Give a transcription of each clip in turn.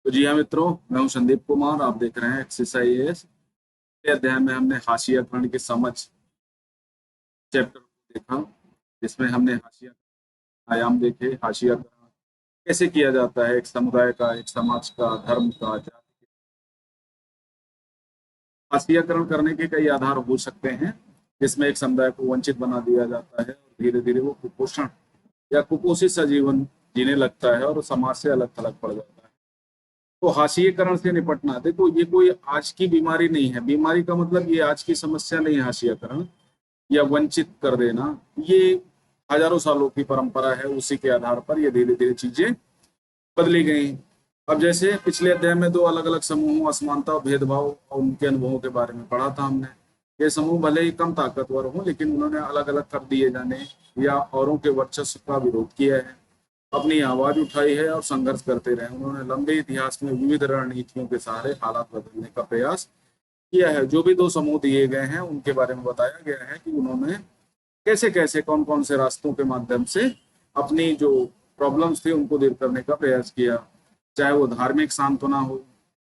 तो जी हाँ मित्रों, मैं हूं संदीप कुमार। आप देख रहे हैं एक्सरसाइज। पिछले अध्याय में हमने हाशियाकरण की समझ चैप्टर को देखा, जिसमें हमने हाशिया आयाम देखे। हाशियाकरण कैसे किया जाता है, एक समुदाय का, एक समाज का, धर्म का, जाति का। हाशियाकरण करने के कई आधार हो सकते हैं, जिसमें एक समुदाय को वंचित बना दिया जाता है और धीरे धीरे वो कुपोषण या कुपोषित सा जीवन जीने लगता है और समाज से अलग थलग पड़ जाता है। तो हाशिएकरण से निपटना, देखो ये कोई आज की बीमारी नहीं है। बीमारी का मतलब ये आज की समस्या नहीं है। हाशियाकरण या वंचित कर देना, ये हजारों सालों की परंपरा है। उसी के आधार पर ये धीरे धीरे चीजें बदली गई। अब जैसे पिछले अध्याय में दो अलग अलग समूहों, असमानता और भेदभाव और उनके अनुभवों के बारे में पढ़ा था हमने। ये समूह भले ही कम ताकतवर हों, लेकिन उन्होंने अलग अलग कर दिए जाने या औरों के वर्चस्व का विरोध किया है, अपनी आवाज उठाई है और संघर्ष करते रहे। उन्होंने लंबे इतिहास में विविध रणनीतियों के सहारे हालात बदलने का प्रयास किया है। जो भी दो समूह दिए गए हैं उनके बारे में बताया गया है कि उन्होंने कैसे कैसे, कौन कौन से रास्तों के माध्यम से अपनी जो प्रॉब्लम्स थी उनको दूर करने का प्रयास किया। चाहे वो धार्मिक सांत्वना हो,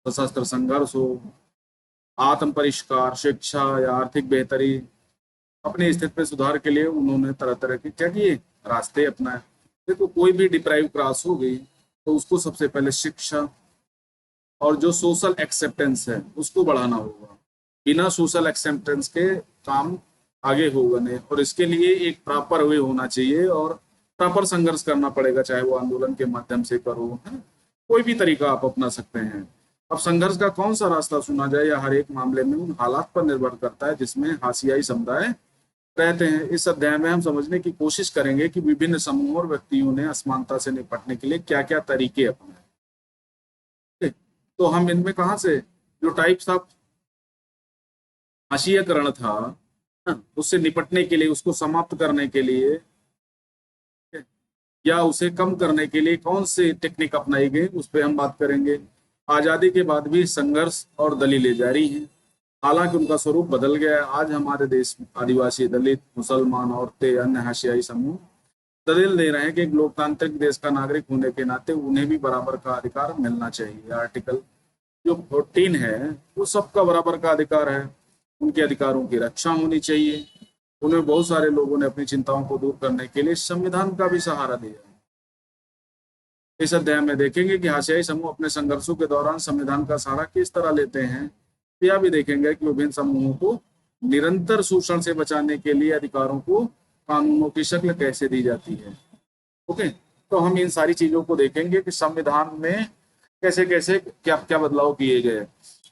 सशस्त्र संघर्ष हो, आत्म परिष्कार, शिक्षा या आर्थिक बेहतरी। अपनी स्थिति में सुधार के लिए उन्होंने तरह तरह के क्या किए, रास्ते अपनाए। देखो कोई भी डिप्राइव क्लास हो गई तो उसको सबसे पहले शिक्षा और जो सोशल एक्सेप्टेंस है उसको बढ़ाना होगा। बिना सोशल एक्सेप्टेंस के काम आगे होगा नहीं, और इसके लिए एक प्रॉपर वे होना चाहिए और प्रॉपर संघर्ष करना पड़ेगा। चाहे वो आंदोलन के माध्यम से करो, है ना? कोई भी तरीका आप अपना सकते हैं। अब संघर्ष का कौन सा रास्ता चुना जाए या हर एक मामले में उन हालात पर निर्भर करता है जिसमें हाशियाई समुदाय रहते हैं। इस अध्याय में हम समझने की कोशिश करेंगे कि विभिन्न समूहों और व्यक्तियों ने असमानता से निपटने के लिए क्या क्या तरीके अपनाए। तो हम इनमें कहाँ से, जो टाइप्स ऑफ हाशियाकरण था, उससे निपटने के लिए, उसको समाप्त करने के लिए या उसे कम करने के लिए कौन से टेक्निक अपनाई गई, उस पर हम बात करेंगे। आजादी के बाद भी संघर्ष और दलीलें जारी हैं, हालांकि उनका स्वरूप बदल गया है। आज हमारे देश में आदिवासी, दलित, मुसलमान, औरतें, अन्य हाशियाई समूह दलील दे रहे हैं कि एक लोकतांत्रिक देश का नागरिक होने के नाते उन्हें भी बराबर का अधिकार मिलना चाहिए। आर्टिकल जो 14 है वो सबका बराबर का अधिकार है। उनके अधिकारों की रक्षा होनी चाहिए। उन्हें बहुत सारे लोगों ने अपनी चिंताओं को दूर करने के लिए संविधान का भी सहारा दिया। इस अध्याय में देखेंगे कि हाशियाई समूह अपने संघर्षों के दौरान संविधान का सहारा किस तरह लेते हैं। यह भी देखेंगे कि विभिन्न समूहों को निरंतर शोषण से बचाने के लिए अधिकारों को कानूनों की शक्ल कैसे दी जाती है। ओके, तो हम इन सारी चीजों को देखेंगे कि संविधान में कैसे कैसे क्या क्या बदलाव किए गए।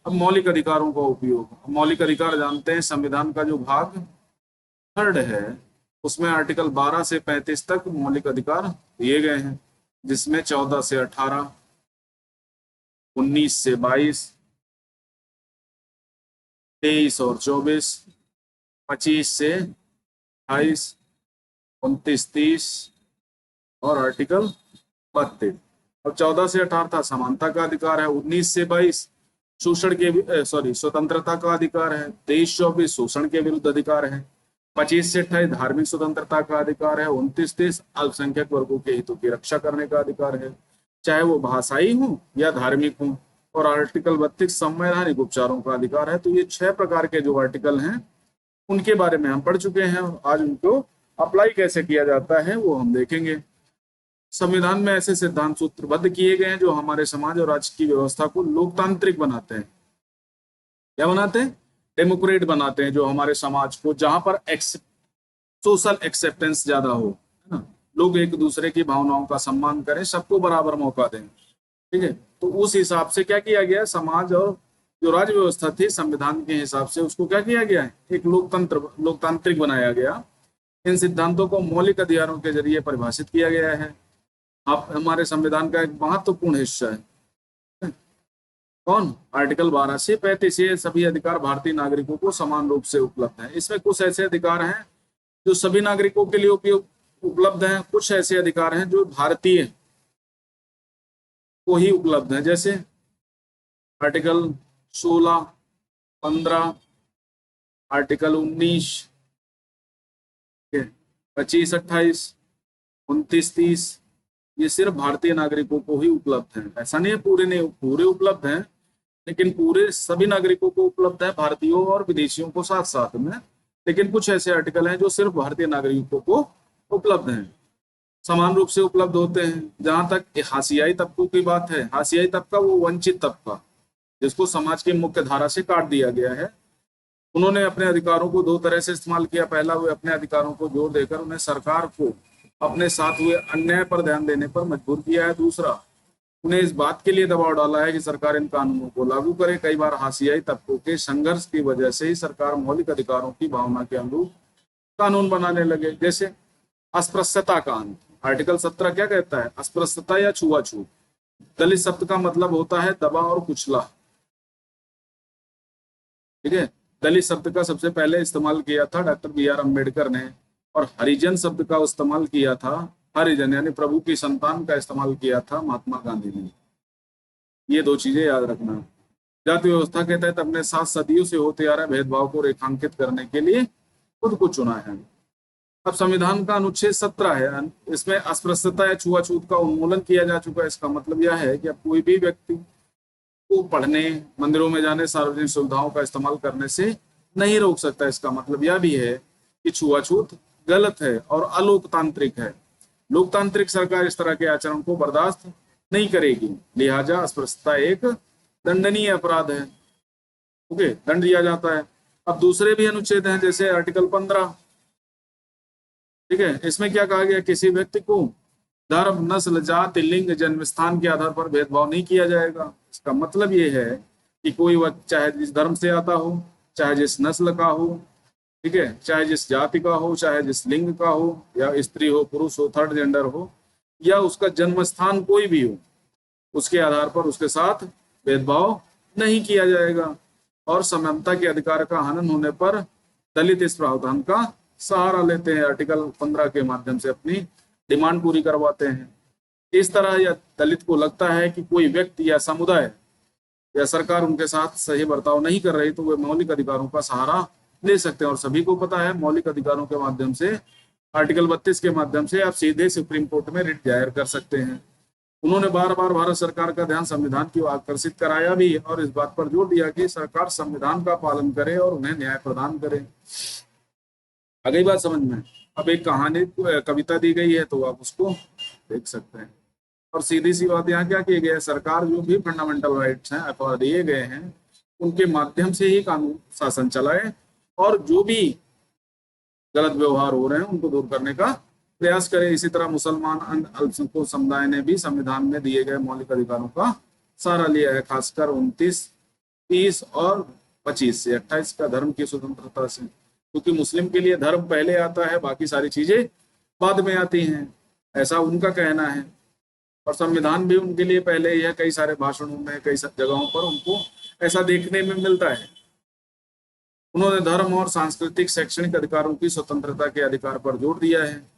अब मौलिक अधिकारों का उपयोग। मौलिक अधिकार जानते हैं, संविधान का जो भाग थर्ड है उसमें आर्टिकल 12 से 35 तक मौलिक अधिकार दिए गए हैं, जिसमें 14 से 18, 19 से 22, 23 और 24, 25 से 28, 29, 30 और आर्टिकल 32। और 14 से 18 था समानता का अधिकार है। 19 से 22 शोषण के स्वतंत्रता का अधिकार है। 23-24 शोषण के विरुद्ध अधिकार है। 25 से 28 धार्मिक स्वतंत्रता का अधिकार है। 29-30 अल्पसंख्यक वर्गों के हितों की रक्षा करने का अधिकार है, चाहे वो भाषाई हो या धार्मिक हो। और आर्टिकल 32 संवैधानिक उपचारों का अधिकार है। तो ये 6 प्रकार के जो आर्टिकल हैं उनके बारे में हम पढ़ चुके हैं। आज उनको अप्लाई कैसे किया जाता है वो हम देखेंगे। संविधान में ऐसे सिद्धांत सूत्रबद्ध किए गए हैं जो हमारे समाज और राज्य की व्यवस्था को लोकतांत्रिक बनाते हैं। क्या बनाते हैं? डेमोक्रेट बनाते हैं, जो हमारे समाज को, जहां पर सोशल एक्सेप्टेंस ज्यादा हो, है ना, लोग एक दूसरे की भावनाओं का सम्मान करें, सबको बराबर मौका दें। ठीक है, तो उस हिसाब से क्या किया गया, समाज और जो राज्य व्यवस्था थी संविधान के हिसाब से उसको क्या किया गया है, एक लोकतांत्रिक बनाया गया। इन सिद्धांतों को मौलिक अधिकारों के जरिए परिभाषित किया गया है। आप हमारे संविधान का एक महत्वपूर्ण हिस्सा है। कौन? आर्टिकल 12 से 35। ये सभी अधिकार भारतीय नागरिकों को समान रूप से उपलब्ध हैं। इसमें कुछ ऐसे अधिकार हैं जो सभी नागरिकों के लिए उपयोग उपलब्ध हैं, कुछ ऐसे अधिकार हैं जो भारतीय को ही उपलब्ध हैं। जैसे आर्टिकल 16, 15, आर्टिकल 19, 25, 28, 29, 30 ये सिर्फ भारतीय नागरिकों को ही उपलब्ध है। ऐसा नहीं है पूरे नहीं, पूरे उपलब्ध हैं, लेकिन पूरे सभी नागरिकों को उपलब्ध है, भारतीयों और विदेशियों को साथ साथ में। लेकिन कुछ ऐसे आर्टिकल हैं जो सिर्फ भारतीय नागरिकों को उपलब्ध हैं, समान रूप से उपलब्ध होते हैं। जहां तक हाशियाई तबकों की बात है, हाशियाई तबका वो वंचित तबका जिसको समाज की मुख्य धारा से काट दिया गया है, उन्होंने अपने अधिकारों को दो तरह से इस्तेमाल किया। पहला, वे अपने अधिकारों को जोर देकर उन्हें सरकार को अपने साथ हुए अन्याय पर ध्यान देने पर मजबूर किया है। दूसरा, उन्हें इस बात के लिए दबाव डाला है कि सरकार इन कानूनों को लागू करे। कई बार हाशियाई तबकों के संघर्ष की वजह से ही सरकार मौलिक अधिकारों की भावना के अनुरूप कानून बनाने लगे। जैसे अस्पृश्यता का अंत, आर्टिकल 17 क्या कहता है? अस्पृश्यता या छुआछूत। दलित शब्द का मतलब होता है दबा और कुचला, ठीक है। दलित शब्द का सबसे पहले इस्तेमाल किया था डॉक्टर BR अम्बेडकर ने, और हरिजन शब्द का इस्तेमाल किया था, हरिजन यानी प्रभु की संतान का इस्तेमाल किया था महात्मा गांधी ने। ये दो चीजें याद रखना। जाति व्यवस्था के तहत अपने 7 सदियों से होते आ रहे भेदभाव को रेखांकित करने के लिए खुद को चुना है। अब संविधान का अनुच्छेद 17 है, इसमें अस्पृश्यता या छुआछूत का उन्मूलन किया जा चुका है। इसका मतलब यह है कि अब कोई भी व्यक्ति को पढ़ने, मंदिरों में जाने, सार्वजनिक सुविधाओं का इस्तेमाल करने से नहीं रोक सकता। इसका मतलब यह भी है कि छुआछूत गलत है और अलोकतांत्रिक है। लोकतांत्रिक सरकार इस तरह के आचरण को बर्दाश्त नहीं करेगी, लिहाजा अस्पृश्यता एक दंडनीय अपराध है, ओके, दंड दिया जाता है। अब दूसरे भी अनुच्छेद हैं, जैसे आर्टिकल 15, ठीक है। इसमें क्या कहा गया? किसी व्यक्ति को धर्म, नस्ल, जाति, लिंग, जन्म स्थान के आधार पर भेदभाव नहीं किया जाएगा। इसका मतलब ये है कि कोई व्यक्ति चाहे जिस धर्म से आता हो, चाहे जिस नस्ल का हो, ठीक है, चाहे जिस जाति का हो, चाहे जिस लिंग का हो, या स्त्री हो, पुरुष हो, थर्ड जेंडर हो, या उसका जन्म स्थान कोई भी हो, उसके आधार पर उसके साथ भेदभाव नहीं किया जाएगा। और समानता के अधिकार का हनन होने पर दलित इस प्रावधान का सहारा लेते हैं, आर्टिकल 15 के माध्यम से अपनी डिमांड पूरी करवाते हैं। इस तरह या दलित को लगता है कि कोई व्यक्ति या समुदाय या सरकार उनके साथ सही बर्ताव नहीं कर रही, तो वे मौलिक अधिकारों का सहारा ले सकते हैं। और सभी को पता है, मौलिक अधिकारों के माध्यम से, आर्टिकल 32 के माध्यम से आप सीधे सुप्रीम कोर्ट में रिट दायर कर सकते हैं। उन्होंने बार बार भारत सरकार का ध्यान संविधान की ओर आकर्षित कराया भी, और इस बात पर जोर दिया कि सरकार संविधान का पालन करे और उन्हें न्याय प्रदान करे। आ गई बात समझ में? अब एक कहानी, कविता दी गई है, तो आप उसको देख सकते हैं। और सीधी सी बात यहाँ क्या की गई है, सरकार जो भी फंडामेंटल राइट्स हैं अथवा दिए गए हैं, उनके माध्यम से ही कानून शासन चलाए, और जो भी गलत व्यवहार हो रहे हैं उनको दूर करने का प्रयास करें। इसी तरह मुसलमान अल्पसंख्यक समुदाय ने भी संविधान में दिए गए मौलिक अधिकारों का सहारा लिया है, खासकर 29, 30 और 25 से 28 का धर्म की स्वतंत्रता से, क्योंकि मुस्लिम के लिए धर्म पहले आता है, बाकी सारी चीजें बाद में आती हैं, ऐसा उनका कहना है। और संविधान भी उनके लिए पहले ही है, कई सारे भाषणों में, कई जगहों पर उनको ऐसा देखने में मिलता है। उन्होंने धर्म और सांस्कृतिक शैक्षणिक अधिकारों की स्वतंत्रता के अधिकार पर जोर दिया है।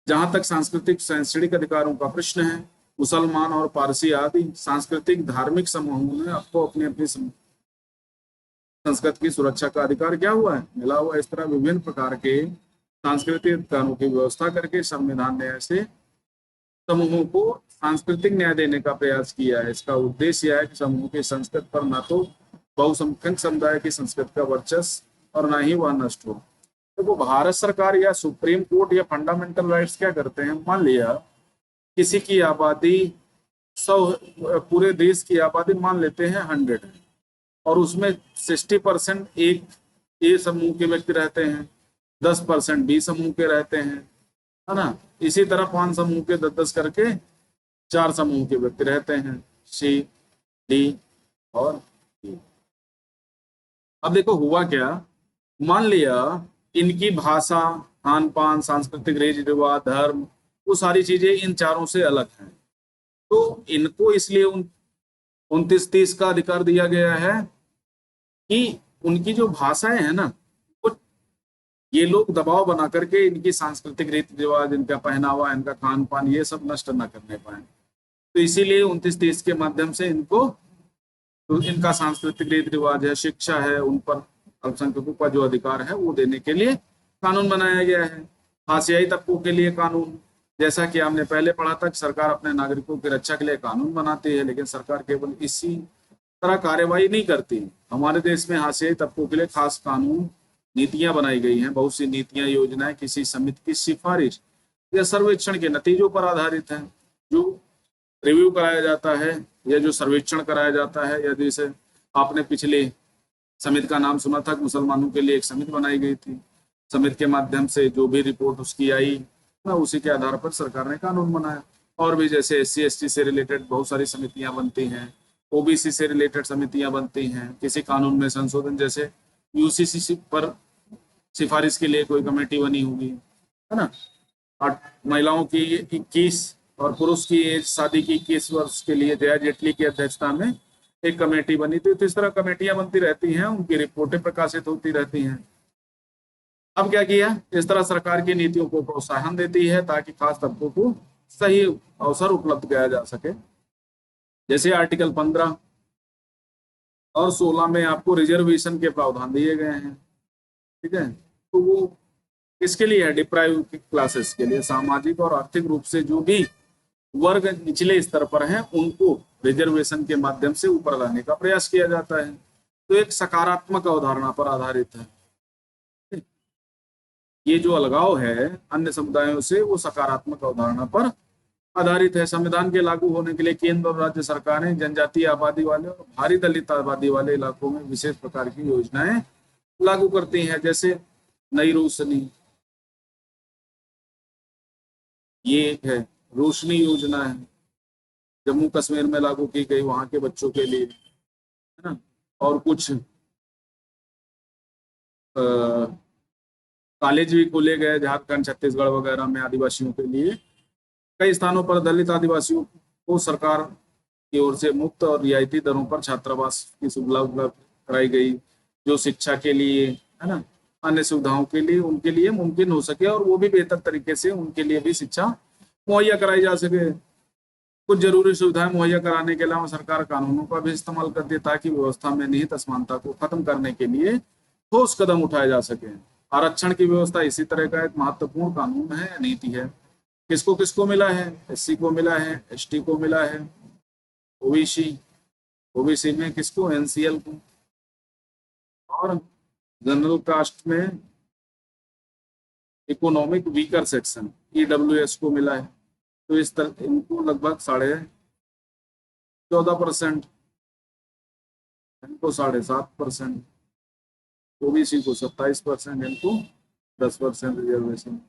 जहां तक सांस्कृतिक शैक्षणिक अधिकारों का प्रश्न है, मुसलमान और पारसी आदि सांस्कृतिक धार्मिक समूहों ने आपको अपनी अपनी संस्कृति की सुरक्षा का अधिकार क्या हुआ है, मिला हुआ। इस तरह विभिन्न प्रकार के सांस्कृतिक अधिकारों की व्यवस्था करके संविधान ने ऐसे समूहों को सांस्कृतिक न्याय देने का प्रयास किया है। इसका उद्देश्य यह है कि समूह की संस्कृति पर न तो बहुसंख्यक समुदाय की संस्कृति का वर्चस्व और न ही वह नष्ट हो। तो भारत सरकार या सुप्रीम कोर्ट या फंडामेंटल राइट्स क्या करते हैं, मान लिया किसी की आबादी 100, पूरे देश की आबादी मान लेते हैं 100 है, और उसमें 60% एक ए समूह के व्यक्ति रहते हैं, 10% बी समूह के रहते हैं, है ना। इसी तरह 5 समूह के 10-10 करके 4 समूह के व्यक्ति रहते हैं, सी, डी और ई। अब देखो हुआ क्या, मान लिया इनकी भाषा, खान पान, सांस्कृतिक रीति रिवाज, धर्म, वो सारी चीजें इन चारों से अलग हैं, तो इनको इसलिए 29-30 का अधिकार दिया गया है कि उनकी जो भाषाएं हैं ना, वो ये लोग दबाव बना करके इनकी सांस्कृतिक रीति रिवाज, इनका पहनावा, इनका खान पान, ये सब नष्ट न करने पाए। तो इसीलिए 29-30 के माध्यम से इनको, तो इनका सांस्कृतिक रीति रिवाज है, शिक्षा है, उन पर अल्पसंख्यकों का जो अधिकार है वो देने के लिए कानून बनाया गया है। हाशियाई तबकों के लिए कानून, जैसा कि हमने पहले पढ़ा था कि सरकार अपने नागरिकों की रक्षा के लिए कानून बनाती है, लेकिन सरकार केवल इसी तरह कार्यवाही नहीं करती। हमारे देश में हाशियाई तबकों के लिए खास कानून नीतियां बनाई गई हैं। बहुत सी नीतियां योजनाएं किसी समिति की सिफारिश या सर्वेक्षण के नतीजों पर आधारित हैं। जो रिव्यू कराया जाता है या जो सर्वेक्षण कराया जाता है, या जैसे आपने पिछले समिति का नाम सुना था, मुसलमानों के लिए एक समिति बनाई गई थी। समिति के माध्यम से जो भी रिपोर्ट उसकी आई ना, उसी के आधार पर सरकार ने कानून बनाया। और भी जैसे SC ST से रिलेटेड बहुत सारी समितियां बनती हैं, OBC से रिलेटेड समितियां बनती हैं, किसी कानून में संशोधन, जैसे UCC पर सिफारिश के लिए कोई कमेटी बनी होगी, है ना। और महिलाओं की 21 और पुरुष की एज शादी की 21 वर्ष के लिए जया जेटली की अध्यक्षता में एक कमेटी बनी थी। तो इस तरह कमेटियां बनती रहती हैं, उनकी रिपोर्टें प्रकाशित होती रहती हैं। अब क्या किया, इस तरह सरकार की नीतियों को प्रोत्साहन देती है ताकि खास तबकों को सही अवसर उपलब्ध कराया जा सके। जैसे आर्टिकल 15 और 16 में आपको रिजर्वेशन के प्रावधान दिए गए हैं, ठीक है। तो वो किसके लिए है, डिप्राइव क्लासेस के लिए, सामाजिक और आर्थिक रूप से जो भी वर्ग निचले स्तर पर हैं उनको रिजर्वेशन के माध्यम से ऊपर लाने का प्रयास किया जाता है। तो एक सकारात्मक अवधारणा पर आधारित है। ये जो अलगाव है अन्य समुदायों से, वो सकारात्मक अवधारणा पर आधारित है। संविधान के लागू होने के लिए केंद्र और राज्य सरकारें जनजातीय आबादी वाले और भारी दलित आबादी वाले इलाकों में विशेष प्रकार की योजनाएं लागू करती हैं। जैसे नई रोशनी, ये एक है, रोशनी योजना है, जम्मू कश्मीर में लागू की गई वहां के बच्चों के लिए, है ना। और कुछ कॉलेज भी खोले गए झारखंड, छत्तीसगढ़ वगैरह में आदिवासियों के लिए। कई स्थानों पर दलित आदिवासियों को सरकार की ओर से मुफ्त और रियायती दरों पर छात्रावास की सुविधा उपलब्ध कराई गई, जो शिक्षा के लिए, है ना, अन्य सुविधाओं के लिए उनके लिए मुमकिन हो सके, और वो भी बेहतर तरीके से उनके लिए भी शिक्षा मुहैया कराई जा सके। कुछ जरूरी सुविधाएं मुहैया कराने के अलावा सरकार कानूनों का भी इस्तेमाल करती है ताकि व्यवस्था में निहित असमानता को खत्म करने के लिए ठोस कदम उठाए जा सके। आरक्षण की व्यवस्था इसी तरह का एक महत्वपूर्ण कानून है या नीति है। किसको किसको मिला है, SC को मिला है, ST को मिला है, ओबीसी में किसको, NCL को, और जनरल कास्ट में इकोनॉमिक वीकर सेक्शन EWS को मिला है। तो इस तरह इनको लगभग 14.5%, इनको 7.5%, OBC को 27%, इनको 10% रिजर्वेशन।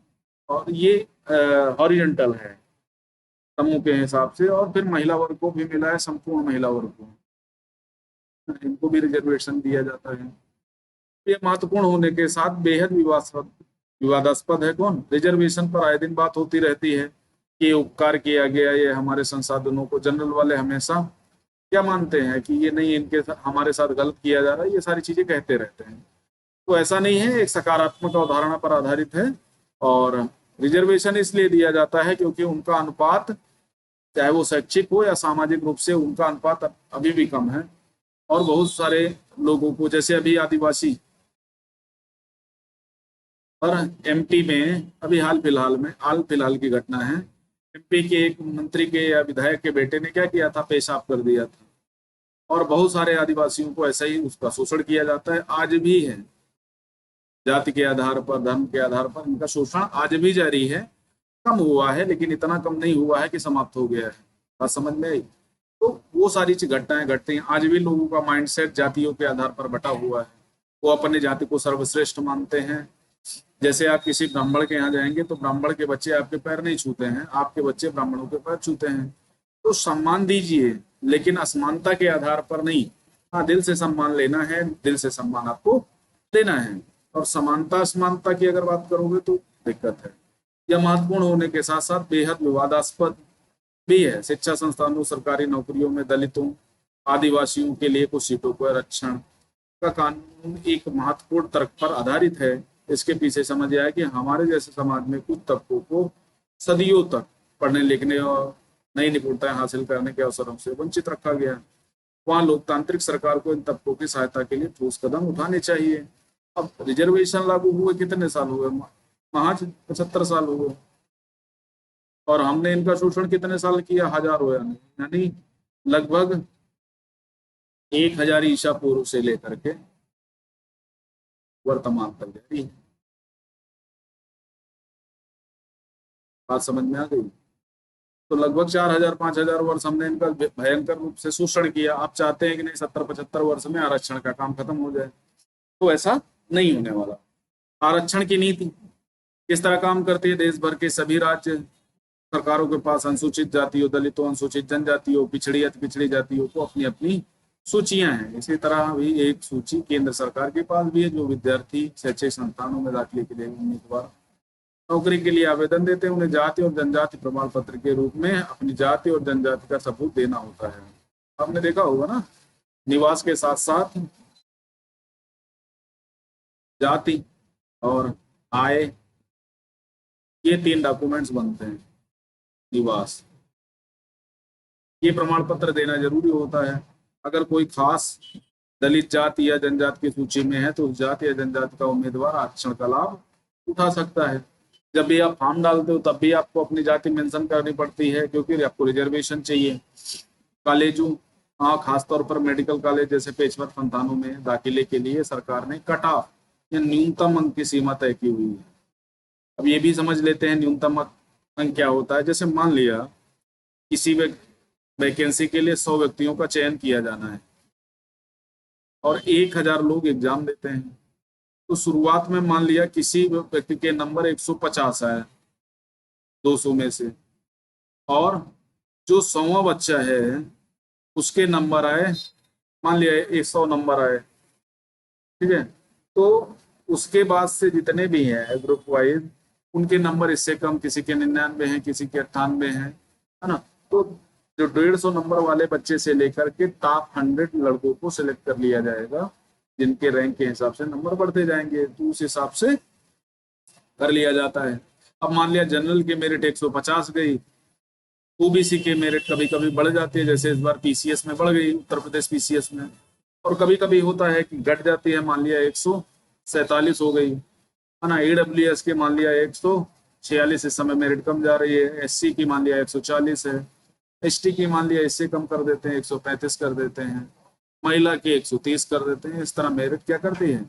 और ये हॉरिजॉन्टल है समूह के हिसाब से। और फिर महिला वर्ग को भी मिला है, संपूर्ण महिला वर्ग को, इनको भी रिजर्वेशन दिया जाता है। ये महत्वपूर्ण होने के साथ बेहद विवादास्पद है। कौन, रिजर्वेशन पर आए दिन बात होती रहती है कि उपकार किया गया, ये हमारे संसाधनों को, जनरल वाले हमेशा क्या मानते हैं कि ये नहीं, इनके हमारे साथ गलत किया जा रहा है, ये सारी चीजें कहते रहते हैं। तो ऐसा नहीं है, एक सकारात्मक अवधारणा पर आधारित है। और रिजर्वेशन इसलिए दिया जाता है क्योंकि उनका अनुपात, चाहे वो शैक्षिक हो या सामाजिक रूप से, उनका अनुपात अभी भी कम है। और बहुत सारे लोगों को, जैसे अभी आदिवासी, और MP में अभी हाल फिलहाल की घटना है, MP के एक मंत्री के या विधायक के बेटे ने क्या किया था, पेशाब कर दिया था। और बहुत सारे आदिवासियों को ऐसा ही उसका शोषण किया जाता है, आज भी है। जाति के आधार पर, धर्म के आधार पर इनका शोषण आज भी जारी है। कम हुआ है, लेकिन इतना कम नहीं हुआ है कि समाप्त हो गया है। बात समझ में आई। तो वो सारी घटनाएं घटती हैं। आज भी लोगों का माइंडसेट जातियों के आधार पर बटा हुआ है। वो अपने जाति को सर्वश्रेष्ठ मानते हैं। जैसे आप किसी ब्राह्मण के यहाँ जाएंगे तो ब्राह्मण के बच्चे आपके पैर नहीं छूते हैं, आपके बच्चे ब्राह्मणों के पैर छूते हैं। तो सम्मान दीजिए, लेकिन असमानता के आधार पर नहीं। हाँ, दिल से सम्मान लेना है, दिल से सम्मान आपको देना है। और समानता असमानता की अगर बात करोगे तो दिक्कत है। यह महत्वपूर्ण होने के साथ साथ बेहद विवादास्पद भी है। शिक्षा संस्थानों, सरकारी नौकरियों में दलितों, आदिवासियों के लिए कुछ सीटों पर आरक्षण का कानून एक महत्वपूर्ण तर्क पर आधारित है। इसके पीछे समझ आया कि हमारे जैसे समाज में कुछ तबकों को सदियों तक पढ़ने लिखने और नई निपुणताएं हासिल करने के अवसरों से वंचित रखा गया। वहां लोकतांत्रिक सरकार को इन तबकों की सहायता के लिए ठोस कदम उठाने चाहिए। अब रिजर्वेशन लागू हुए कितने साल हुए, महज 75 साल हुए। और हमने इनका शोषण कितने साल किया, हजारों, यानी लगभग 1000 ईसा पूर्व से लेकर के वर्तमान तक जारी है। बात समझ में आ गई? तो लगभग 4000 5000 वर्ष हमने इनका भयंकर रूप से शोषण किया। आप चाहते हैं कि नहीं 70 75 वर्ष में आरक्षण का काम खत्म हो जाए, तो ऐसा नहीं होने वाला। आरक्षण की नीति किस तरह काम करती है? देश भर के सभी राज्य सरकारों के पास अनुसूचित जातियों, दलितों, अनुसूचित जनजातियों, पिछड़ी अति पिछड़ी जातियों को अपनी अपनी सूचियां हैं। इसी तरह भी एक सूची केंद्र सरकार के पास भी है, जो विद्यार्थी शैक्षिक संस्थानों में दाखिले के लिए उम्मीदवार नौकरी के लिए आवेदन देते हैं, उन्हें जाति और जनजाति प्रमाण पत्र के रूप में अपनी जाति और जनजाति का सबूत देना होता है। आपने देखा होगा ना, निवास के साथ साथ जाति और आय, ये 3 डॉक्यूमेंट्स बनते हैं। निवास, ये प्रमाण पत्र देना जरूरी होता है। अगर कोई खास दलित जाति या जनजाति की सूची में है तो उस जाति या जनजाति का उम्मीदवार आरक्षण का लाभ उठा सकता है। जब भी आप फॉर्म डालते हो तब भी आपको अपनी जाति मेंशन करनी पड़ती है, क्योंकि आपको रिजर्वेशन चाहिए। कॉलेजों, हाँ, खासतौर पर मेडिकल कॉलेज जैसे पेशवर संस्थानों में दाखिले के लिए सरकार ने कट ऑफ या न्यूनतम अंक की सीमा तय की हुई है। अब ये भी समझ लेते हैं न्यूनतम अंक क्या होता है। जैसे मान लिया किसी वैकेंसी के लिए 100 व्यक्तियों का चयन किया जाना है और 1000 लोग एग्जाम देते हैं, तो शुरुआत में मान लिया किसी व्यक्ति के नंबर 150 आए 200 में से, और जो 100वां बच्चा है उसके नंबर आए, मान लिया 100 नंबर आए, ठीक है, तो उसके बाद से जितने भी हैं ग्रुप वाइज, उनके नंबर इससे कम, किसी के 99 हैं, किसी के 98 हैं, है ना। तो जो 150 नंबर वाले बच्चे से लेकर के टॉप 100 लड़कों को सिलेक्ट कर लिया जाएगा, जिनके रैंक के हिसाब से नंबर बढ़ते जाएंगे, तो उस हिसाब से कर लिया जाता है। अब मान लिया जनरल की मेरिट 150 गई, ओबीसी के मेरिट कभी कभी बढ़ जाती है, जैसे इस बार पीसीएस में बढ़ गई, उत्तर प्रदेश पीसीएस में, और कभी कभी होता है कि घट जाती है, मान लिया 147 हो गई, है ना। ईडब्ल्यूएस के मान लिया 146 इस समय मेरिट कम जा रही है, एससी की मान लिया 140 है, एसटी की मान लिया इससे कम कर देते हैं, 135 कर देते हैं, महिला की 130 कर देते हैं। इस तरह मेरिट क्या करती है,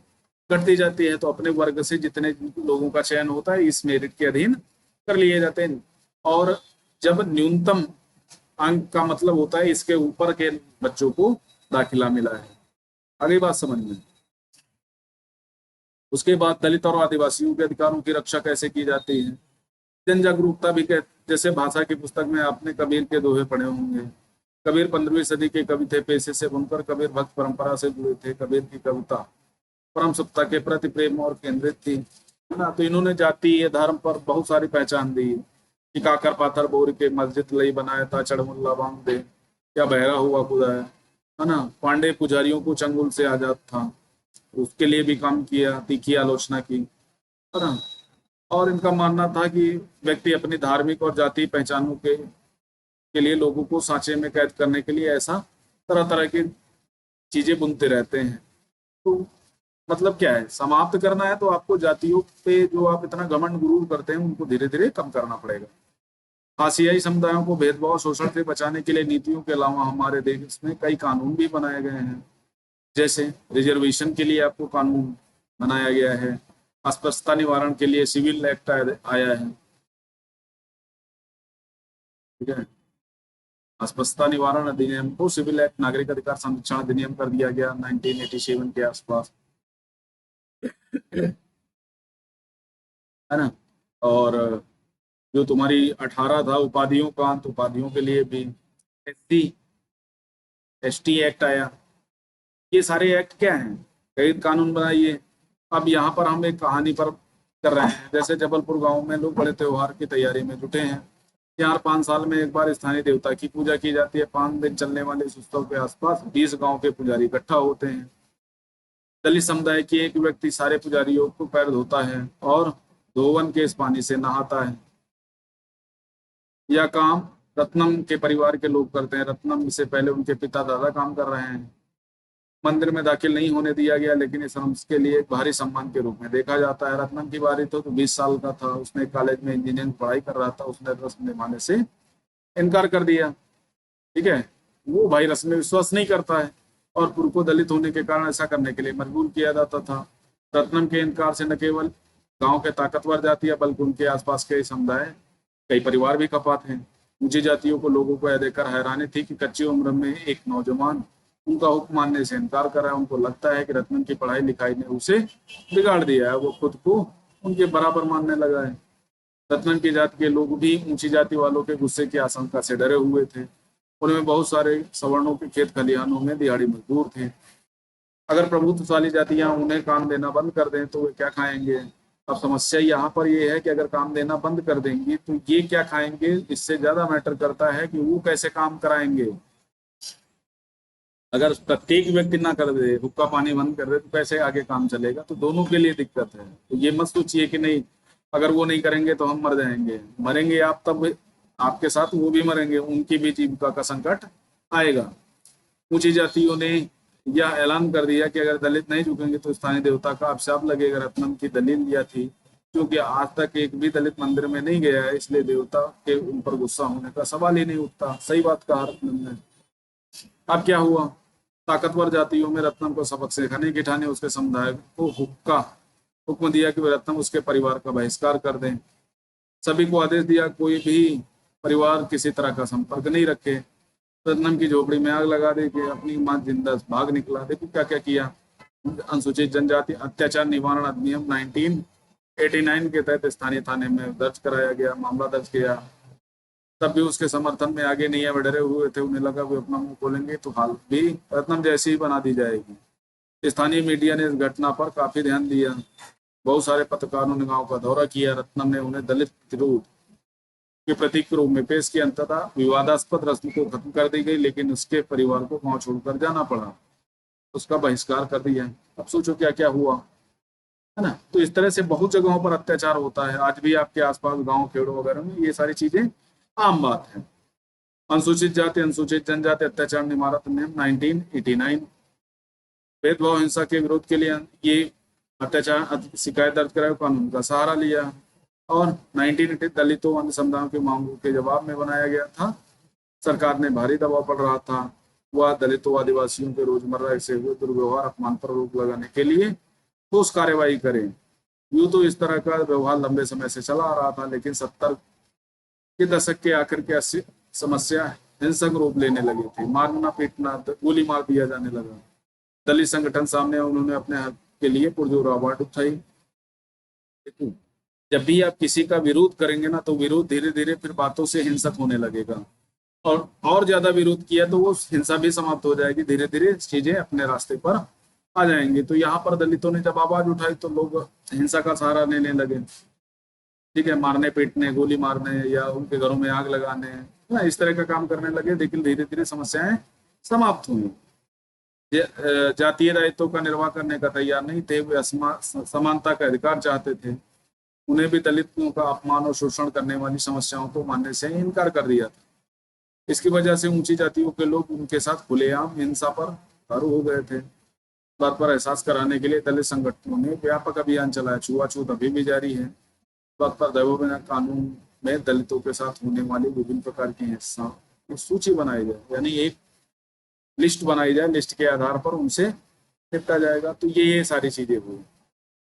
घटती जाती है। तो अपने वर्ग से जितने लोगों का चयन होता है इस मेरिट के अधीन कर लिए जाते हैं। और जब न्यूनतम अंक का मतलब होता है इसके ऊपर के बच्चों को दाखिला मिला है। अगली बात समझ में। उसके बाद दलित और आदिवासियों के अधिकारों की रक्षा कैसे की जाती है, जन जागरूकता भी जैसे भाषा की पुस्तक में आपने कबीर के दोहे पढ़े होंगे। कबीर 15वीं सदी के कवि थे, पेशे से बुनकर। कबीर भक्त परंपरा से जुड़े थे। कबीर की कविता परम सत्ता के प्रति प्रेम और केंद्रित थी, है ना। तो इन्होंने जाति या धर्म पर बहुत सारी पहचान दी कि काकर पाथर बोर के मस्जिद लई बनाया था, चढ़मुल्ला बांध दे क्या बहरा हुआ खुदा है ना। पांडे पुजारियों को चंगुल से आजाद था, उसके लिए भी काम किया, तीखी आलोचना की, है ना। और इनका मानना था कि व्यक्ति अपनी धार्मिक और जातीय पहचानों के लिए लोगों को सांचे में कैद करने के लिए ऐसा तरह तरह की चीजें बुनते रहते हैं। तो मतलब क्या है, समाप्त करना है तो आपको जातियों पे जो आप इतना घमंड गुरूर करते हैं उनको धीरे धीरे कम करना पड़ेगा। आसियाई समुदायों को भेदभाव शोषण से बचाने के लिए नीतियों के अलावा हमारे देश में कई कानून भी बनाए गए हैं। जैसे रिजर्वेशन के लिए आपको कानून बनाया गया है, अस्पृश्यता निवारण के लिए सिविल एक्ट आया है, ठीक है। अस्पृश्यता निवारण अधिनियम को सिविल एक्ट, नागरिक अधिकार संरक्षण अधिनियम कर दिया गया 1987 के आसपास, है ना। और जो तुम्हारी 18 था उपाधियों का, तो उपाधियों के लिए भी एससी एसटी एक्ट आया। ये सारे एक्ट क्या हैं, कई कानून बनाइए। अब यहाँ पर हम एक कहानी पर कर रहे हैं। जैसे जबलपुर गांव में लोग बड़े त्योहार की तैयारी में जुटे हैं। यहाँ 5 साल में एक बार स्थानीय देवता की पूजा की जाती है। 5 दिन चलने वाले इस उत्सव के आसपास 20 गांव के पुजारी इकट्ठा होते हैं। दलित समुदाय की एक व्यक्ति सारे पुजारियों को पैर धोता है और धोवन के इस पानी से नहाता है। यह काम रत्नम के परिवार के लोग करते हैं। रत्नम से पहले उनके पिता दादा काम कर रहे हैं। मंदिर में दाखिल नहीं होने दिया गया, लेकिन इस के लिए एक भारी सम्मान के रूप में देखा जाता है। रत्नम की बारी तो 20 साल का था, उसने कॉलेज में इंजीनियरिंग पढ़ाई कर रहा था, उसने रस्म निभाने से इनकार कर दिया। ठीक है, वो भाई रस्म में विश्वास नहीं करता है और पुर को दलित होने के कारण ऐसा करने के लिए मजबूर किया जाता था। रत्नम के इनकार से न केवल गांव के ताकतवर जातियां बल्कि उनके आसपास के समुदाय, कई परिवार भी खपा थे। ऊंची जातियों को लोगों को यह देखकर हैरानी थी कि कच्ची उम्र में एक नौजवान उनका हुक्म मानने से इनकार कर रहा है। उनको लगता है कि रत्नम की पढ़ाई लिखाई ने उसे बिगाड़ दिया है, वो खुद को उनके बराबर मानने लगा है। रत्नम की जाति के लोग भी ऊंची जाति वालों के गुस्से की आशंका से डरे हुए थे। उनमें बहुत सारे सवर्णों के खेत खलिहानों में दिहाड़ी मजदूर थे। अगर प्रभुत्वशाली जातियां उन्हें काम देना बंद कर दें तो वे क्या खाएंगे। अब समस्या यहाँ पर ये है कि अगर काम देना बंद कर देंगी तो ये क्या खाएंगे, इससे ज्यादा मैटर करता है कि वो कैसे काम कराएंगे। अगर प्रत्येक व्यक्ति ना कर दे, हुक्का पानी बंद कर दे, तो कैसे आगे काम चलेगा। तो दोनों के लिए दिक्कत है। तो ये मत सोचिए कि नहीं, अगर वो नहीं करेंगे तो हम मर जाएंगे। मरेंगे आप, तब आपके साथ वो भी मरेंगे, उनकी भी जीविका का संकट आएगा। ऊंची जातियों ने यह ऐलान कर दिया कि अगर दलित नहीं झुकेंगे तो स्थानीय देवता का अभिशाप लगेगा। रत्नम की दलील यह थी, क्योंकि आज तक एक भी दलित मंदिर में नहीं गया है, इसलिए देवता के उन पर गुस्सा होने का सवाल ही नहीं उठता। सही बात कहा रत्नम ने। अब क्या हुआ, ताकतवर जातियों में रत्नम को सबक सिखाने की ठानी उसके समुदाय को हुक्म दिया कि वे रत्नम उसके परिवार का बहिष्कार कर दें। सभी को आदेश दिया कोई भी परिवार किसी तरह का संपर्क नहीं रखे। रत्नम की झोपड़ी में आग लगा दे के अपनी मां जिंदा भाग निकला। देखो क्या क्या किया। अनुसूचित जनजाति अत्याचार निवारण अधिनियम 1989 के तहत स्थानीय थाने में दर्ज कराया गया, मामला दर्ज किया। तब भी उसके समर्थन में आगे नहीं आए, डरे हुए थे। उन्हें लगा वे अपना मुंह खोलेंगे तो हाल भी रत्नम जैसी ही बना दी जाएगी। स्थानीय मीडिया ने इस घटना पर काफी ध्यान दिया। बहुत सारे पत्रकारों ने गांव का दौरा किया। रत्नम ने उन्हें दलित विरोध के प्रतीक के रूप में पेश किया। अंततः विवादास्पद रस्म को खत्म कर दी गई, लेकिन उसके परिवार को गांव छोड़कर जाना पड़ा, उसका बहिष्कार कर दिया। अब सोचो क्या क्या हुआ, है ना। तो इस तरह से बहुत जगहों पर अत्याचार होता है। आज भी आपके आसपास गांव खेड़ों वगैरह में ये सारी चीजें आम बात है। अनुसूचित जाति अनुसूचित जनजाति अत्याचार निवारण अधिनियम 1989, भेदभाव हिंसा के विरोध के लिए ये अत्याचार शिकायत दर्ज कराया, कानून का सहारा लिया और 1980 दलितों अन्य समुदायों की मांगों के जवाब में बनाया गया था। सरकार ने भारी दबाव पड़ रहा था, वह दलितों आदिवासियों के रोजमर्रा से हुए दुर्व्यवहार अपमान पर रोक लगाने के लिए ठोस कार्यवाही करें। यूं तो इस तरह का व्यवहार लंबे समय से चला आ रहा था, लेकिन 70 के दशक के आखिर के 80 समस्या हिंसक रूप लेने लगी थी। मारना पीटना, गोली मार दिया जाने लगा। दलित संगठन सामने, उन्होंने अपने हक के लिए पुरजोर आवाज उठाई। जब भी आप किसी का विरोध करेंगे ना, तो विरोध धीरे धीरे फिर बातों से हिंसक होने लगेगा, और ज्यादा विरोध किया तो वो हिंसा भी समाप्त हो जाएगी। धीरे धीरे चीजें अपने रास्ते पर आ जाएंगे। तो यहाँ पर दलितों ने जब आवाज उठाई तो लोग हिंसा का सहारा लेने लगे। ठीक है, मारने पीटने, गोली मारने या उनके घरों में आग लगाने, ना इस तरह का काम करने लगे। लेकिन धीरे धीरे समस्याएं समाप्त हुई। जातीय दायित्वों का निर्वाह करने का तैयार नहीं थे, वे समानता का अधिकार चाहते थे। उन्हें भी दलितों का अपमान और शोषण करने वाली समस्याओं को मानने से इनकार कर दिया था। इसकी वजह से ऊंची जातियों के लोग उनके साथ खुलेआम हिंसा पर उतारू हो गए थे। बात पर एहसास कराने के लिए दलित संगठनों ने व्यापक अभियान चलाया। छुआछूत अभी भी जारी है। बात पर दैवों कानून में दलितों के साथ होने वाली विभिन्न प्रकार की हिंसा की सूची बनाई जाए, यानी एक लिस्ट बनाई जाए, लिस्ट के आधार पर उनसे निपटा जाएगा। तो ये सारी चीजें हुई।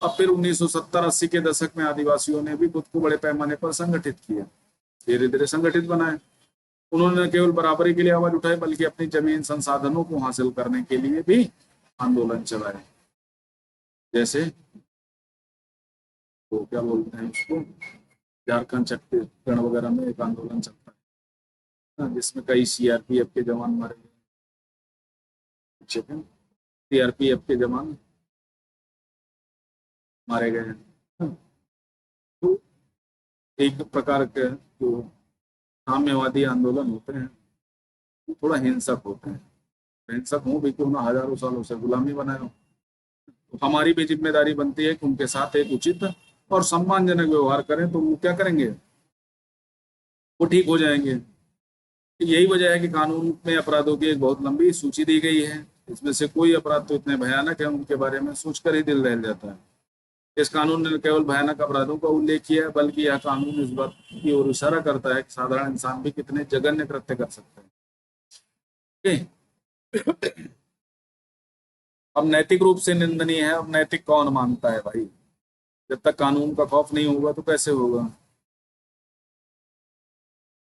अब फिर 1970-80 के दशक में आदिवासियों ने भी खुद को बड़े पैमाने पर संगठित किया, धीरे धीरे संगठित बनाए। उन्होंने न केवल बराबरी के लिए आवाज उठाई, बल्कि अपनी जमीन संसाधनों को हासिल करने के लिए भी आंदोलन चलाए। जैसे तो क्या बोलते हैं उसको, झारखंड छत्तीसगढ़ वगैरह में एक आंदोलन चलता है जिसमें कई सीआरपीएफ के जवान मारे गए। सीआरपीएफ के जवान मारे गए हैं। तो एक प्रकार के जो साम्यवादी आंदोलन होते हैं वो थोड़ा हिंसक होते हैं। हिंसक हो भी क्यों ना, हजारों सालों से गुलामी बनाए हो। तो हमारी भी जिम्मेदारी बनती है कि उनके साथ एक उचित और सम्मानजनक व्यवहार करें। तो वो क्या करेंगे, वो ठीक हो जाएंगे। यही वजह है कि कानून में अपराधों की एक बहुत लंबी सूची दी गई है। इसमें से कोई अपराध तो इतने भयानक है उनके बारे में सोचकर ही दिल दहल जाता है। इस कानून ने केवल भयानक अपराधों का उल्लेख किया है, बल्कि यह कानून इस बात की ओर इशारा करता है कि साधारण इंसान भी कितने जघन्य कृत्य कर सकते हैं। अब नैतिक रूप से निंदनीय है, अब नैतिक कौन मानता है भाई? जब तक कानून का खौफ नहीं होगा तो कैसे होगा?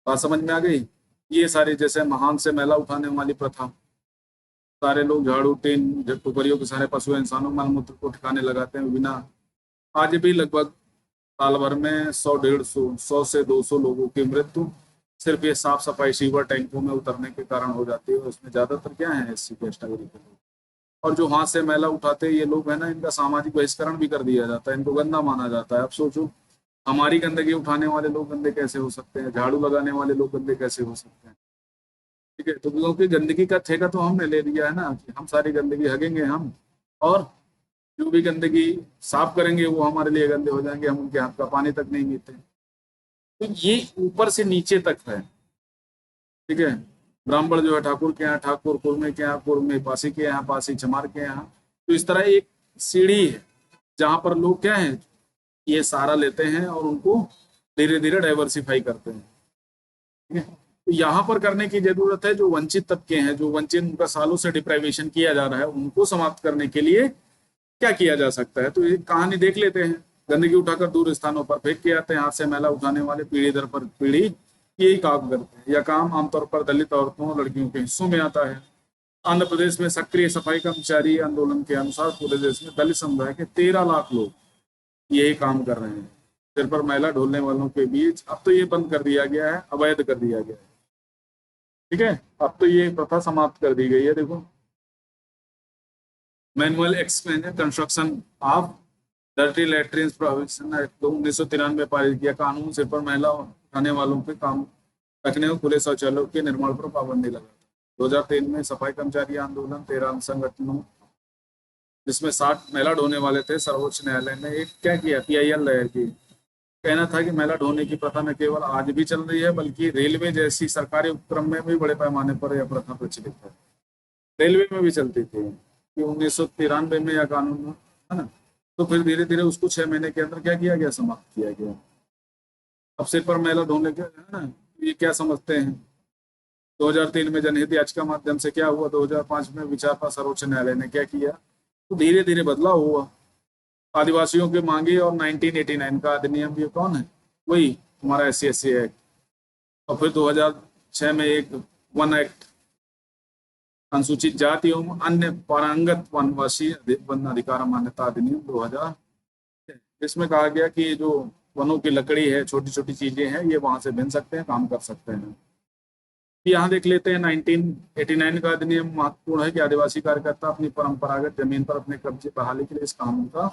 बात समझ में आ गई? ये सारी जैसे महान से मैला उठाने वाली प्रथा, सारे लोग झाड़ू टीन टोकरियों के सारे पशु इंसानों मल मूत्र को ठिकाने लगाते हैं बिना। आज भी लगभग साल भर में 100 से 200 लोगों की मृत्यु सिर्फ ये साफ सफाई सीवर टैंकों में उतरने के कारण हो जाती है। उसमें ज्यादातर क्या है, एससी कैटेगरी के लोग। और जो हाथ से मैला उठाते हैं ये लोग है ना, इनका सामाजिक बहिष्करण भी कर दिया जाता है, इनको गंदा माना जाता है। अब सोचो, हमारी गंदगी उठाने वाले लोग गंदे कैसे हो सकते हैं, झाड़ू लगाने वाले लोग गंदे कैसे हो सकते हैं? ठीक है, तो क्योंकि गंदगी का ठेका तो हमने ले लिया है ना, कि हम सारी गंदगी हगेंगे हम, और जो भी गंदगी साफ करेंगे वो हमारे लिए गंदे हो जाएंगे, हम उनके हाथ का पानी तक नहीं पीते। तो ये ऊपर से नीचे तक है। ठीक है, ब्राह्मण जो है ठाकुर के यहाँ ठाकुर, कुरमे के यहाँ कुरमे, पासी के यहाँ पासी, चमार के यहाँ। तो इस तरह एक सीढ़ी है जहां पर लोग क्या है, ये सारा लेते हैं और उनको धीरे धीरे डाइवर्सिफाई करते हैं। ठीक है, तो यहाँ पर करने की जरूरत है। जो वंचित तबके हैं, जो वंचित, उनका सालों से डिप्राइवेशन किया जा रहा है, उनको समाप्त करने के लिए क्या किया जा सकता है? तो एक कहानी देख लेते हैं। गंदगी उठाकर दूर स्थानों पर फेंक के आते हैं। हाथ से मैला उठाने वाले पीढ़ी दर पर पीढ़ी यही काम करते हैं। यह काम आमतौर पर दलित औरतों और लड़कियों के हिस्सों में आता है। आंध्र प्रदेश में सक्रिय सफाई कर्मचारी आंदोलन के अनुसार पूरे देश में दलित समुदाय के 13 लाख लोग यही काम कर रहे हैं। सिर पर मैला ढोलने वालों के बीच अब तो ये बंद कर दिया गया है, अवैध कर दिया गया है। ठीक है, अब तो ये प्रथा समाप्त कर दी गई है। देखो, manual construction of dirty latrine prohibition act 1993 पारित किया। कानून सिर पर मैला उठाने वालों पे काम रखने और खुले शौचालयों के निर्माण पर पाबंदी लगा। 2003 में सफाई कर्मचारी आंदोलन 13 संगठनों, जिसमें 60 मैला ढोने वाले थे, सर्वोच्च न्यायालय ने एक क्या किया, PIL दायर की। कहना था कि मैला ढोने की प्रथा न केवल आज भी चल रही है, बल्कि रेलवे जैसी सरकारी उपक्रम में भी बड़े पैमाने पर यह प्रथा प्रचलित है। रेलवे में भी चलती थी कि 1993 में यह कानून है ना, तो फिर धीरे धीरे उसको 6 महीने के अंदर क्या किया गया, समाप्त किया गया। अब सिर पर मैला ढोने के है ना, ये क्या समझते हैं? 2003 में जनहित याचिका माध्यम से क्या हुआ, 2005 में विचार पर सर्वोच्च न्यायालय ने क्या किया, तो धीरे धीरे बदलाव हुआ। आदिवासियों की मांगे और 1989 का अधिनियम, ये कौन है, वही हमारा SC/SC एक्ट। और फिर 2006 में एक वन एक्ट, अनुसूचित जाति एवं अन्य पारंगत वनवासी वन अधिकार मान्यता अधिनियम 2000। इसमें कहा गया कि जो वनों की लकड़ी है, छोटी छोटी चीजें हैं, ये वहां से बिन सकते हैं, काम कर सकते हैं। यहाँ देख लेते हैं 1989 का अधिनियम महत्वपूर्ण है कि आदिवासी कार्यकर्ता अपनी परंपरागत जमीन पर अपने कब्जे बहाली के लिए इस कानून का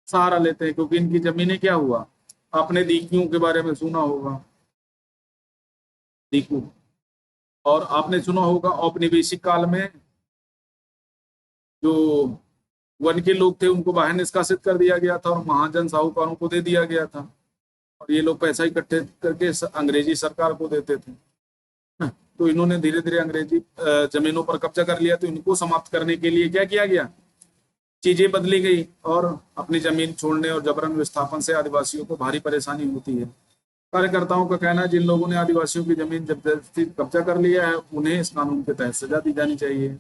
सहारा लेते हैं, क्योंकि इनकी जमीनें क्या हुआ, आपने दीकियों के बारे में सुना होगा, दीकू, और आपने सुना होगा औपनिवेशिक काल में जो वन के लोग थे उनको बाहर निष्कासित कर दिया गया था और महाजन साहूकारों को दे दिया गया था, और ये लोग पैसा इकट्ठे करके अंग्रेजी सरकार को देते थे। तो इन्होंने धीरे धीरे अंग्रेजी जमीनों पर कब्जा कर लिया, तो इनको समाप्त करने के लिए क्या किया गया, चीजें बदली गई, और अपनी जमीन छोड़ने और जबरन विस्थापन से आदिवासियों को भारी परेशानी होती है। कार्यकर्ताओं का कहना है जिन लोगों ने आदिवासियों की जमीन जबरदस्ती कब्जा कर लिया है, उन्हें इस कानून के तहत सजा दी जानी चाहिए।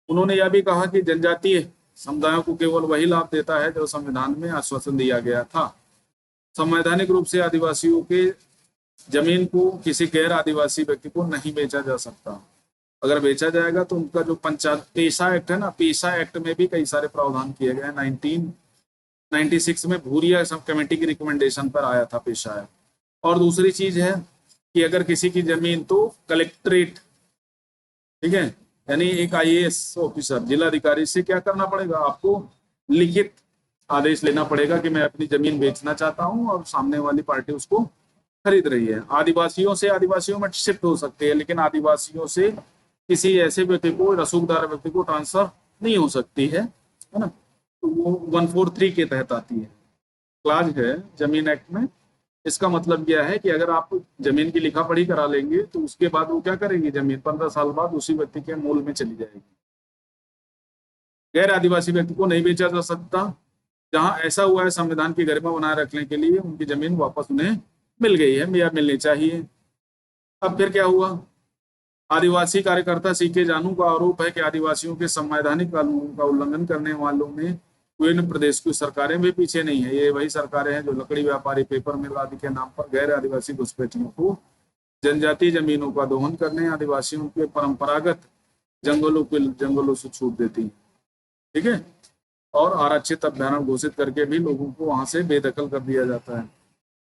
उन्होंने यह भी कहा कि जनजातीय समुदायों को केवल वही लाभ देता है जो संविधान में आश्वासन दिया गया था। संवैधानिक रूप से आदिवासियों के जमीन को किसी गैर आदिवासी व्यक्ति को नहीं बेचा जा सकता। अगर बेचा जाएगा तो उनका जो पंचायत पेशा एक्ट है ना, पेशा एक्ट में भी कई सारे प्रावधान किए गए हैं। 1996 में भूरिया कमेटी की रिकमेंडेशन पर आया था पेशा एक्ट। और दूसरी चीज है कि अगर किसी की जमीन, तो कलेक्ट्रेट, ठीक है, यानी एक IAS ऑफिसर, जिलाधिकारी से क्या करना पड़ेगा, आपको लिखित आदेश लेना पड़ेगा कि मैं अपनी जमीन बेचना चाहता हूं और सामने वाली पार्टी उसको खरीद रही है। आदिवासियों से आदिवासियों में शिफ्ट हो सकते हैं, लेकिन आदिवासियों से किसी ऐसे व्यक्ति को, रसूखदार व्यक्ति को ट्रांसफर नहीं हो सकती है ना। तो वो 143 के तहत आती है, क्लाज है जमीन एक्ट में। इसका मतलब यह है कि अगर आप जमीन की लिखा पढ़ी करा लेंगे तो उसके बाद वो क्या करेंगे, जमीन 15 साल बाद उसी व्यक्ति के मूल में चली जाएगी। गैर आदिवासी व्यक्ति को नहीं बेचा जा सकता। जहां ऐसा हुआ है, संविधान की गरिमा बनाए रखने के लिए उनकी जमीन वापस उन्हें मिल गई है या मिलनी चाहिए। अब फिर क्या हुआ? आदिवासी कार्यकर्ता सीके जानू का आरोप है कि आदिवासियों के संवैधानिक कानूनों का उल्लंघन करने वालों में विभिन्न प्रदेश की सरकारें भी पीछे नहीं है। ये वही सरकारें हैं जो लकड़ी व्यापारी, पेपर मिल आदि के नाम पर गैर आदिवासी घुसपैठियों को जनजातीय जमीनों का दोहन करने, आदिवासियों के परंपरागत जंगलों से छूट देती है। ठीक है, और आरक्षित अभ्यारण्य घोषित करके भी लोगों को वहां से बेदखल कर दिया जाता है।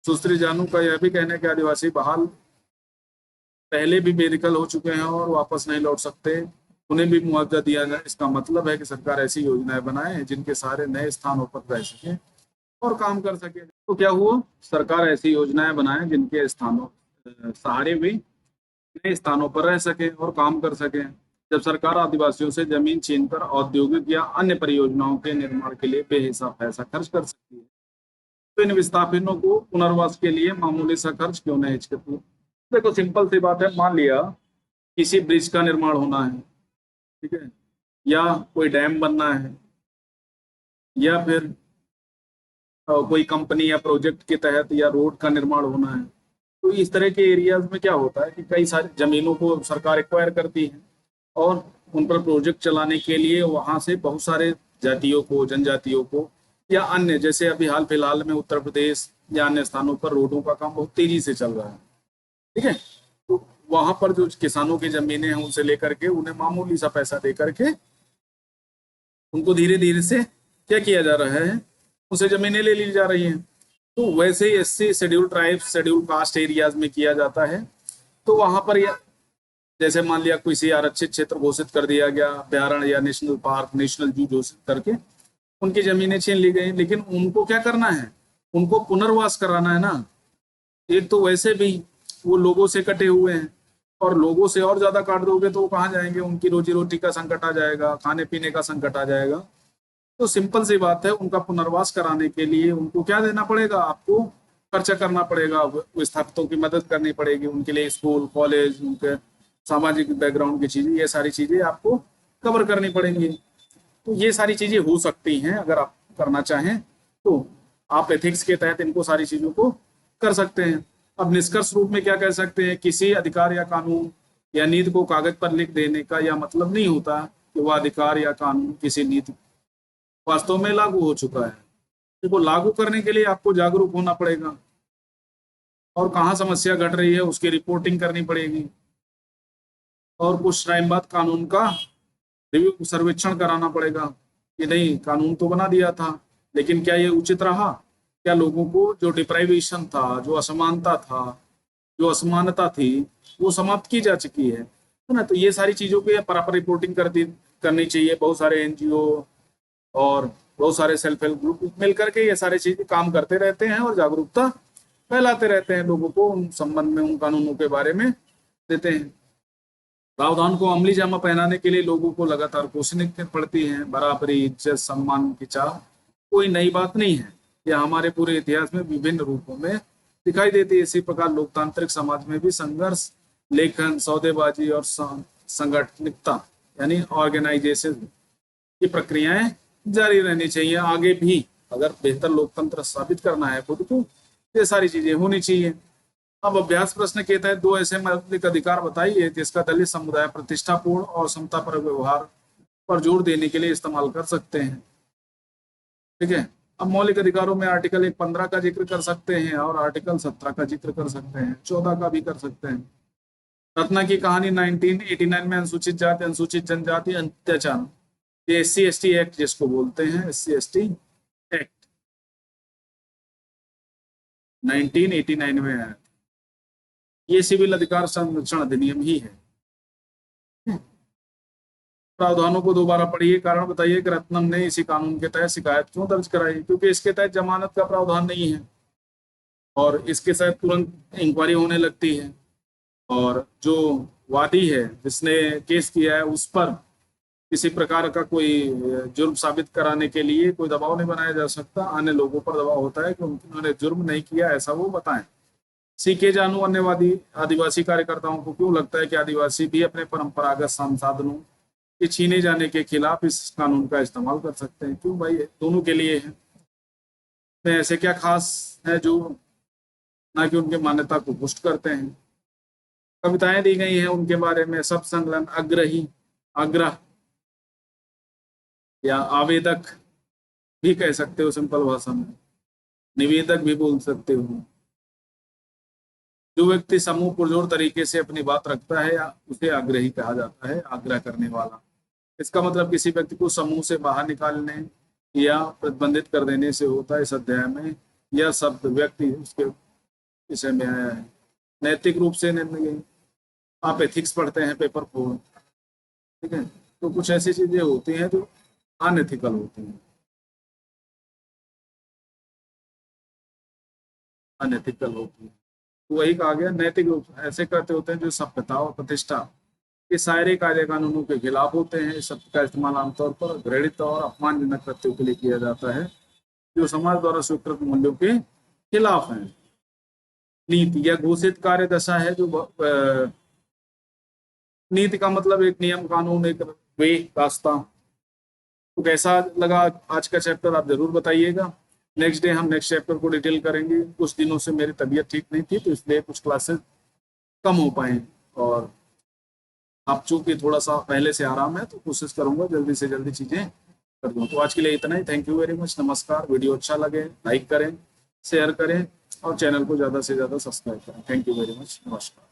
सुश्री जानू का यह भी कहना है कि आदिवासी बहाल पहले भी बेदखल हो चुके हैं और वापस नहीं लौट सकते, उन्हें भी मुआवजा दिया जाए। इसका मतलब है कि सरकार ऐसी योजनाएं बनाए जिनके सहारे नए स्थानों पर रह सके और काम कर सके। तो क्या हुआ? सरकार ऐसी योजनाएं बनाए जिनके सहारे भी नए स्थानों पर रह सके और काम कर सके। जब सरकार आदिवासियों से जमीन छीनकर औद्योगिक या अन्य परियोजनाओं के निर्माण के लिए बेहिसाब पैसा खर्च कर सकती है, तो इन विस्थापितों को पुनर्वास के लिए मामूली सा खर्च क्यों नहीं हिचकती? देखो, सिंपल सी बात है। मान लिया किसी ब्रिज का निर्माण होना है, ठीक है, या कोई डैम बनना है, या फिर कोई कंपनी या प्रोजेक्ट के तहत या रोड का निर्माण होना है। तो इस तरह के एरियाज में क्या होता है कि कई सारी जमीनों को सरकार एक्वायर करती है और उन पर प्रोजेक्ट चलाने के लिए वहां से बहुत सारे जातियों को, जनजातियों को, या अन्य, जैसे अभी हाल फिलहाल में उत्तर प्रदेश या अन्य स्थानों पर रोडों का काम बहुत तेजी से चल रहा है। ठीक है, तो वहां पर जो किसानों की जमीनें हैं उनसे लेकर के उन्हें मामूली सा पैसा दे करके उनको धीरे धीरे से क्या किया जा रहा है, उनसे जमीनें ले ली जा रही हैं। तो वैसे ही SC, schedule tribes, schedule caste areas में किया जाता है। तो वहां पर जैसे मान लिया किसी आरक्षित क्षेत्र घोषित कर दिया गया, अभ्यारण्य या नेशनल पार्क, नेशनल जू घोषित करके उनकी जमीनें छीन ली गई, लेकिन उनको क्या करना है? उनको पुनर्वास कराना है ना। एक तो वैसे भी वो लोगों से कटे हुए हैं, और लोगों से और ज्यादा काट दोगे तो वो कहाँ जाएंगे? उनकी रोजी रोटी का संकट आ जाएगा, खाने पीने का संकट आ जाएगा। तो सिंपल सी बात है, उनका पुनर्वास कराने के लिए उनको क्या देना पड़ेगा? आपको खर्चा करना पड़ेगा, विस्थापितों की मदद करनी पड़ेगी, उनके लिए स्कूल, कॉलेज, उनके सामाजिक बैकग्राउंड की चीजें, ये सारी चीजें आपको कवर करनी पड़ेंगी। तो ये सारी चीजें हो सकती हैं अगर आप करना चाहें तो। आप एथिक्स के तहत इनको सारी चीजों को कर सकते हैं। अब निष्कर्ष रूप में क्या कह सकते हैं? किसी अधिकार या कानून या नीति को कागज पर लिख देने का यह मतलब नहीं होता कि वह अधिकार या कानून किसी नीति वास्तव में लागू हो चुका है। देखो, लागू करने के लिए आपको जागरूक होना पड़ेगा और कहाँ समस्या घट रही है उसकी रिपोर्टिंग करनी पड़ेगी, और कुछ टाइम बाद कानून का रिव्यू, सर्वेक्षण कराना पड़ेगा कि नहीं, कानून तो बना दिया था लेकिन क्या ये उचित रहा? क्या लोगों को जो डिप्राइवेशन था, जो असमानता था, जो असमानता थी, वो समाप्त की जा चुकी है ना? तो ये सारी चीजों की प्रॉपर रिपोर्टिंग करनी चाहिए। बहुत सारे एनजीओ और बहुत सारे सेल्फ हेल्प ग्रुप मिल करके ये सारी चीजें काम करते रहते हैं और जागरूकता फैलाते रहते हैं, लोगों को उन संबंध में, उन कानूनों के बारे में देते हैं। प्रावधान को अमली जामा पहनाने के लिए लोगों को लगातार कोशिशें पड़ती हैं। बराबरी, इज्जत, सम्मान की चाह कोई नई बात नहीं है, यह हमारे पूरे इतिहास में विभिन्न रूपों में दिखाई देती है। इसी प्रकार लोकतांत्रिक समाज में भी संघर्ष, लेखन, सौदेबाजी और संगठनिकता यानी ऑर्गेनाइजेशन की प्रक्रियाएं जारी रहनी चाहिए आगे भी। अगर बेहतर लोकतंत्र स्थापित करना है खुद को, ये सारी चीजें होनी चाहिए। अब अभ्यास प्रश्न के तहत दो ऐसे मौलिक अधिकार बताइए जिसका दलित समुदाय प्रतिष्ठापूर्ण और समता पर व्यवहार पर जोर देने के लिए इस्तेमाल कर सकते हैं। ठीक है, अब मौलिक अधिकारों में आर्टिकल 115 का जिक्र कर सकते हैं और आर्टिकल 17 का जिक्र कर सकते हैं, 14 का भी कर सकते हैं। रत्ना की कहानी 1989 में अनुसूचित जाति, अनुसूचित जनजाति, अत्याचार, ये SC/ST एक्ट जिसको बोलते हैं, SC/ST एक्ट 1989 में आया। ये सिविल अधिकार संरक्षण अधिनियम ही है। प्रावधानों को दोबारा पढ़िए। कारण बताइए कि रत्नम ने इसी कानून के तहत शिकायत क्यों दर्ज कराई? क्योंकि इसके तहत जमानत का प्रावधान नहीं है और इसके तहत तुरंत इंक्वायरी होने लगती है, और जो वादी है जिसने केस किया है उस पर किसी प्रकार का कोई जुर्म साबित कराने के लिए कोई दबाव नहीं बनाया जा सकता। अन्य लोगों पर दबाव होता है कि उन्होंने जुर्म नहीं किया, ऐसा वो बताएं। सीके जानू अन्यवादी आदिवासी कार्यकर्ताओं को क्यों लगता है कि आदिवासी भी अपने परंपरागत संसाधनों कि छीने जाने के खिलाफ इस कानून का इस्तेमाल कर सकते हैं। क्यों भाई, दोनों के लिए है। में ऐसे क्या खास है जो ना कि उनके मान्यता को पुष्ट करते हैं। कविताएं दी गई हैं उनके बारे में, सब संलग्न, अग्रही, आग्रह या आवेदक भी कह सकते हो सिंपल भाषा में, निवेदक भी बोल सकते हो। जो व्यक्ति समूह पुरजोर तरीके से अपनी बात रखता है उसे आग्रही कहा जाता है, आग्रह करने वाला। इसका मतलब किसी व्यक्ति को समूह से बाहर निकालने या प्रतिबंधित कर देने से होता है। इस अध्याय में यह शब्द व्यक्ति उसके विषय में आया है। नैतिक रूप से निर्णय, आप एथिक्स पढ़ते हैं पेपर 4, ठीक है, तो कुछ ऐसी चीजें होती हैं जो अनएथिकल होती हैं, अनएथिकल होती है। तो वही कहा गया, नैतिक रूप से ऐसे करते होते हैं जो सभ्यता और प्रतिष्ठा के सारे कायदे कानूनों के खिलाफ होते हैं। इस शब्द का इस्तेमाल आमतौर पर घृणित और अपमानजनक कृत्यों के लिए किया जाता है जो समाज द्वारा स्वीकृत मूल्यों के खिलाफ हैं। नीति या घोषित कार्य दशा है जो नीति का मतलब एक नियम कानून, एक वे, रास्ता। तो कैसा लगा आज का चैप्टर, आप जरूर बताइएगा। नेक्स्ट डे हम नेक्स्ट चैप्टर को डिटेल करेंगे। कुछ दिनों से मेरी तबीयत ठीक नहीं थी तो इसलिए कुछ क्लासेस कम हो पाए, और आप चूंकि थोड़ा सा पहले से आराम है तो कोशिश करूंगा जल्दी से जल्दी चीजें कर दूं। तो आज के लिए इतना ही। थैंक यू वेरी मच, नमस्कार। वीडियो अच्छा लगे लाइक करें, शेयर करें और चैनल को ज्यादा से ज्यादा सब्सक्राइब करें। थैंक यू वेरी मच, नमस्कार।